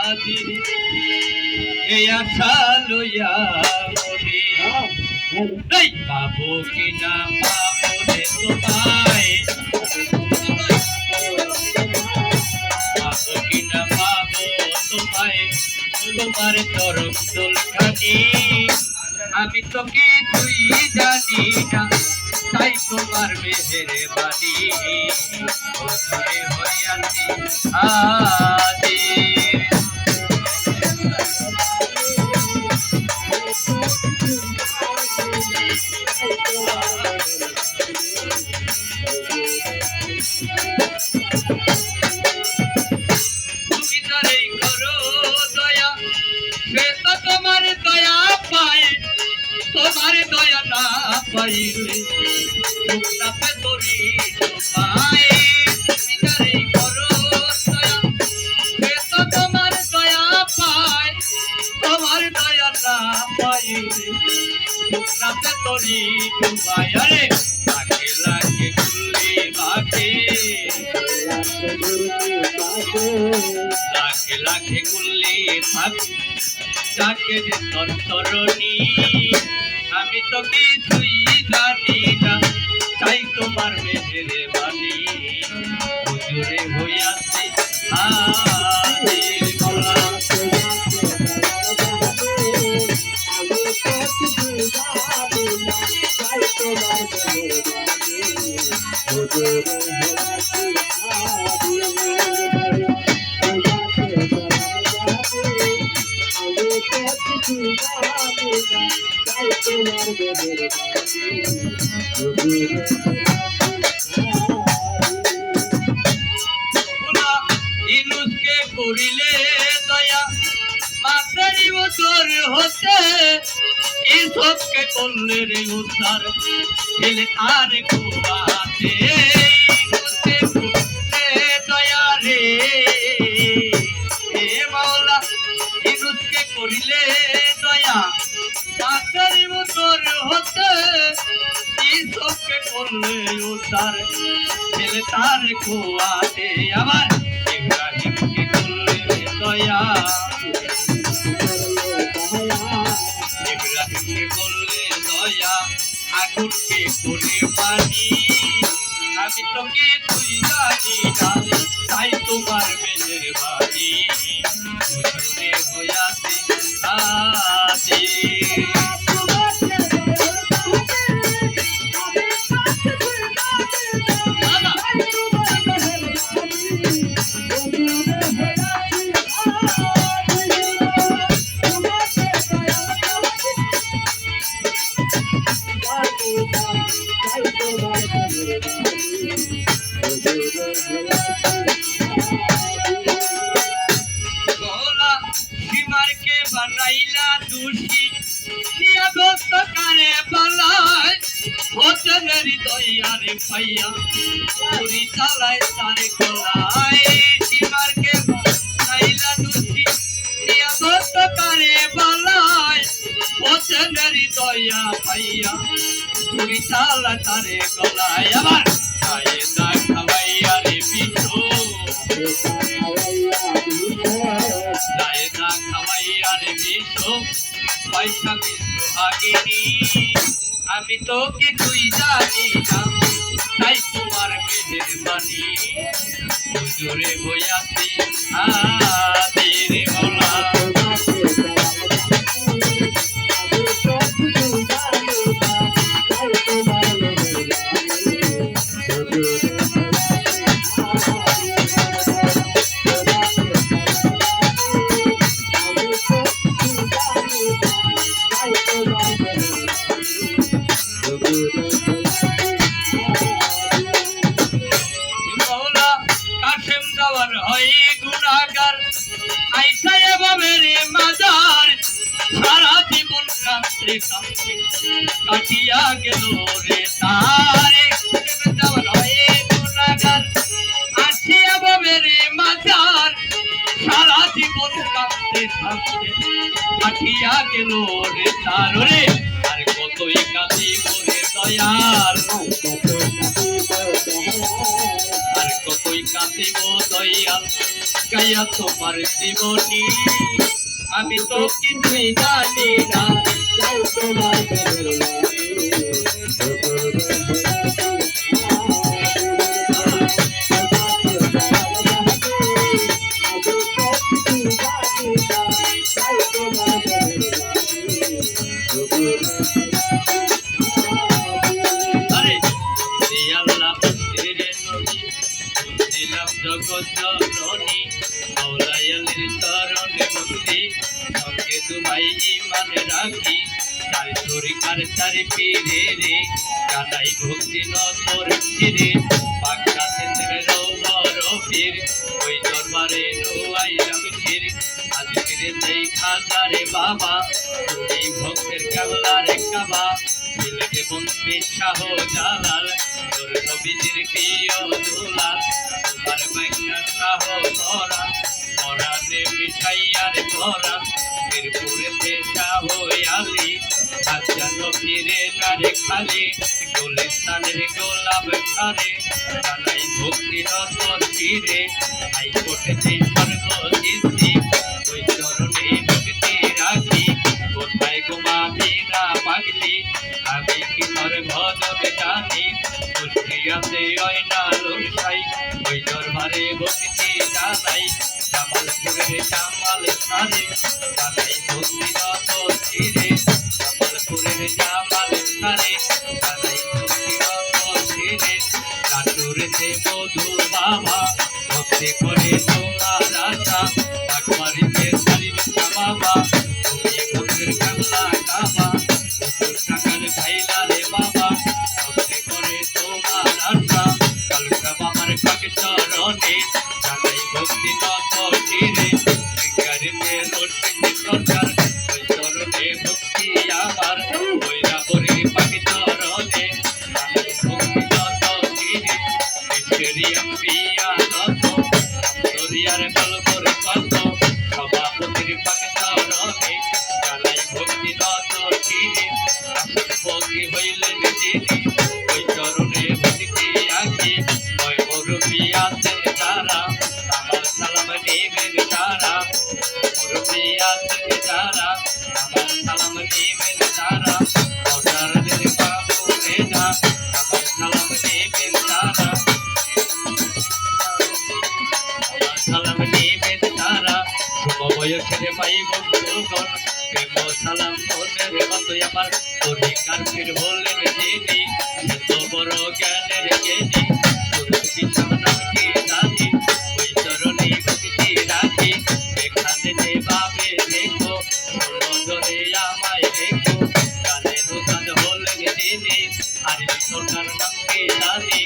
হাজির এই আশা লইয়া মরি এই পাবো কিনা পাবো রে তোমায় পাবো কিনা পাবো তোমায় তোমার চরণ দোলখানি আমি তো কিছুই জানি না তাই তোমার মেহেরে বাণী হইয়াছি হাজির তুমি তারেই করো দয়া সে তো তোমার দয়া পায় তোমার দয়া না পাইলে সুখটাতে তোরি তোমায় তুমি তারেই করো দয়া সে তো তোমার দয়া পায় তোমার দয়া না পাইলে সুখটাতে তোরি তোমায় আরে লাখে লাখে গুলি বাকে লাখে লাখে গুলি থাকে যাকে যে তরতরণী আমি তো কিছুই জানি না তাই তোমার মেহেরে বাণী হুজুরে হইয়াছি হাজির বলা ইনুসকে করিলে দয়া মাতারি উত্তর হতে ইসবকে করলে রে উদ্ধার ছেলে আর কুয়াতে ইনুসকে করিলে দয়া রে হে মাওলা ইনুসকে করিলে দয়া মাতারি উত্তর হতে ইসবকে করলে উদ্ধার ছেলে তার কুয়াতে আবার ইব্রাহিমকে করলে দয়া ইব্রাহিমকে করলে দয়া আগুনকে করে পানি আমি তোকে তুই জানি না তাই তোমার মেহের বাণী হুজুরে হইয়াছি হাজির সীমারকে বানাইলা দোষী নিয়া দোস্ত কারে পালায় হতে হৃদয় আরে পাইয়া পুরি চালায় তারে গলায় সীমারকে বানাইলা দোষী নিয়া দোস্ত কারে পালায় হতে হৃদয় পাইয়া পুরি চালায় তারে গলায় আবার গায়ে দা খাওয়াইয়া রে পিঠো গায়ে দা খাওয়াইয়া রে পিঠো পয়সা পিঠো আগেনি আমি তো কিছুই জানি না তাই তোমার মেহের বাণী হুজুরে হইয়াছি হাজির বলা কাটিয়া গেল রে তারে দেওয়ার হয়ে গুণাগার আসিয়া বাবে রে মাজার সারা জীবন কাঁদতে থাকতে কাটিয়া গেল রে তার রে আর কতই কাঁদি করে দয়াল আর কতই কাঁদিব দয়াল গাইয়া তোমার জীবনী আমি তো কিছুই জানি না তোমার জগৎ জননী মৌলায়ালের চরণে বন্দি সঙ্গে দুবাই ইমানে রাখি চার তরিকার চারি পীরে রে কানাই ভক্তি নতর ফিরে পাকড়া তেন্দ্রে রৌবর পীর ওই দরবারে নোয়াইলাম ফির আজ ফিরে সেই খাজারে বাবা তুমি ভক্তের কেবলারে কাবা ছেলেকে বন্দি শাহ জালাল তোর নবীজির প্রিয় দুলাল তোমার মাইয়া শাহ পরাণ পরাণে মিঠাইয়ার পরাণ মিরপুরেতে শাহ আলী আচ্ছা নবীরে নারে খালি গুলিস্তানের গোলাপ খারে জানাই ভক্তি নতর ফিরে হাইকোর্টে সর্বজিৎ ওই চরণে ভক্তি রাখি কোথায় ঘুমাবি না পাগলি আমি কি তোর ভজন জানি কুষ্টিয়াতে ওই নালুর সাই ওই দরবারে ভক্তি জানাই জামালপুরের জামাল সারে জানাই ভক্তি নত চিরে জামালপুরের জামাল সারে জানাই ভক্তি নত চিরে নাটুরেতে মধু বাবা ভক্তি করে তোমার আশা বাগবাড়িতে সারির বাবা তুমি ভক্তের কামলা কাবা টাকার খাইলা রে বাবা ভক্তি করে তোমার আশা কালকা বাবার পাকে চরণে জানাই ভক্তি নত চিরে গাড়িতে রোডে সরকার ওই চরণে ভক্তি আমার ওইরা বরির পাকে চরণে জানাই ভক্তি নত চিরে মিশরিয়াম পিয়া নত দরিয়ার গল্পর কত সভাপতির পাকে চরণে জানাই ভক্তি নত চিরে ভক্তি হইলেন যিনি ওই চরণে ভক্তি আঁকি ওই মুরব্বী আছেন তারা আমার সালাম নেবেন তারা মুরব্বী আছেন তারা আমার সালাম নেবেন তারা অর্ডারদের বাবু রেজা আমার সালাম নেবেন তারা আমার সালাম নেবেন তারা শুভ বয়সের ভাই বন্ধুগণ প্রেম সালাম মনের মতো আমার তরিকার ফির বললেন যিনি এত বড় জ্ঞানের জ্ঞানী সুরতি সামনামকে জানি ওই চরণে ভক্তি রাখি এখানে যে ভাবে দেখো নজরে আমায় দেখো কানে নূতন হলেন যিনি আর সোনার নামকে জানি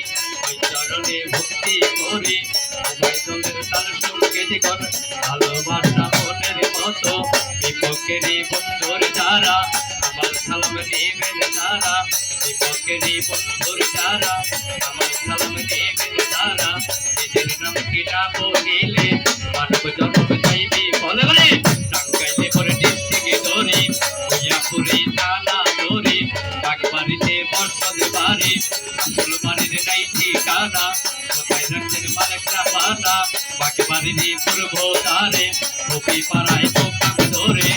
ওই চরণে ভক্তি করি উভয়জনের তার সঙ্গে জীবন ভালোবাসা মনের মতো বিপক্ষেরই বন্ধুর যারা আমার সালাম নেবেন তারা বিপক্ষেরই বন্ধুর যারা আমার সালাম নেবেন তারা নিজের নাম কি না বলিলে মানব জন্ম চাইবি বলে বলে টাঙ্গাইলে পরে ডিস্ট্রিক্টে ধরি হইয়াপুরে জানা ধরি বাগবাড়িতে বর্ষদ বাড়ি আসল বাড়ির নাই ঠিকানা কোথায় রাখছেন মালিকরা পানা বাগবাড়ির পূর্ব দ্বারে কপি পাড়ায় পোকাম ধরে